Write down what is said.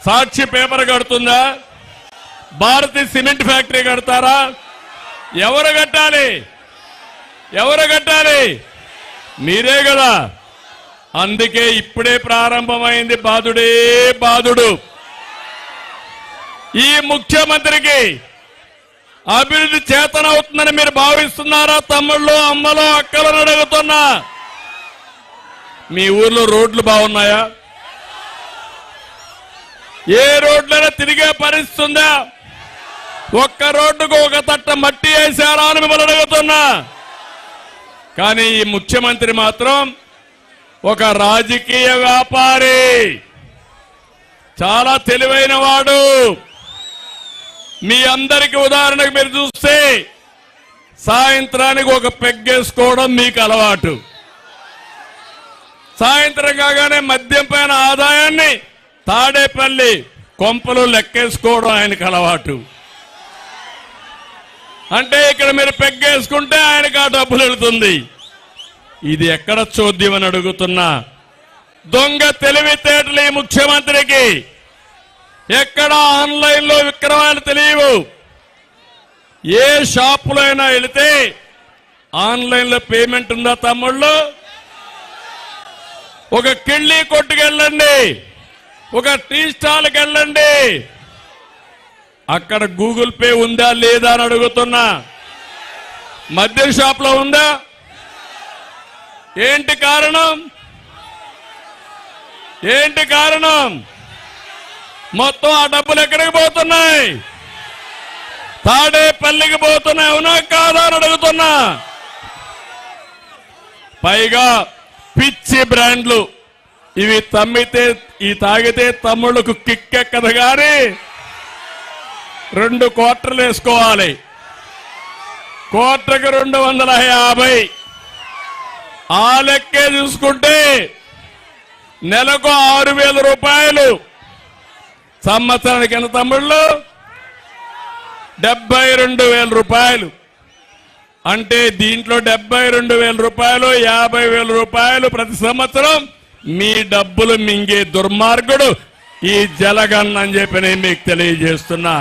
సాక్షి paper కడుతుందా? భారతీయ cement factory కడతారా? ఎవరు కట్టాలి? ఎవరు కట్టాలి? మీరే కదా. అందుకే ఇప్పుడే ప్రారంభమైంది బాధుడే బాధుడు. ఈ ముఖ్యమంత్రికి అభివృద్ధి చేతనవుతుందని మీరు భావిస్తున్నారా? తమ్ముళ్ళు, అమ్మలు, అక్కలను అడుగుతున్నా. మీ ఊర్లో రోడ్లు బాగున్నాయా? ఏ రోడ్లైనా తిరిగే పరిస్థితి ఉందా? ఒక్క రోడ్డుకు ఒక తట్ట మట్టి వేశారా అని మిమ్మల్ని అడుగుతున్నా. కానీ ఈ ముఖ్యమంత్రి మాత్రం ఒక రాజకీయ వ్యాపారి, చాలా తెలివైన వాడు. మీ అందరికి ఉదాహరణకు మీరు చూస్తే సాయంత్రానికి ఒక పెగ్గేసుకోవడం మీకు అలవాటు. సాయంత్రం కాగానే మద్యం పైన ఆదాయాన్ని తాడేపల్లి కొంపలు లెక్కేసుకోవడం ఆయనకు అలవాటు. అంటే ఇక్కడ మీరు పెగ్గేసుకుంటే ఆయనకు ఆ డబ్బులు వెళుతుంది. ఇది ఎక్కడ చోద్యం అని అడుగుతున్నా. దొంగ తెలివితేటలు ఈ ముఖ్యమంత్రికి. ఎక్కడ ఆన్లైన్ లో విక్రయాలు తెలియవు. ఏ షాపులో అయినా వెళితే ఆన్లైన్ లో పేమెంట్ ఉందా తమ్ముళ్ళు? ఒక కిళ్ళీ కొట్టుకెళ్ళండి, ఒక టీ స్టాల్కి వెళ్ళండి, అక్కడ గూగుల్ పే ఉందా లేదా అని అడుగుతున్నా. మద్యం షాప్ లో ఉందా? ఏంటి కారణం? ఏంటి కారణం? మొత్తం ఆ డబ్బులు ఎక్కడికి పోతున్నాయి? తాడేపల్లికి పోతున్నాయి. అవునా కాదా అని అడుగుతున్నా. పైగా పిచ్చి బ్రాండ్లు ఇవి తమ్మితే ఈ తాగితే తమ్ముళ్ళకు కిక్కెక్కదు గాని 2 క్వార్టర్లు వేసుకోవాలి. క్వార్టర్కి 250. ఆ లెక్కే చూసుకుంటే నెలకు 6,000 రూపాయలు. సంవత్సరానికి ఎంత తమ్ముళ్ళు? 72,000 రూపాయలు. అంటే దీంట్లో 72,000 రూపాయలు, 50,000 రూపాయలు ప్రతి సంవత్సరం మీ డబ్బులు మింగే దుర్మార్గుడు ఈ జలగన్ అని చెప్పి నేను మీకు తెలియజేస్తున్నా.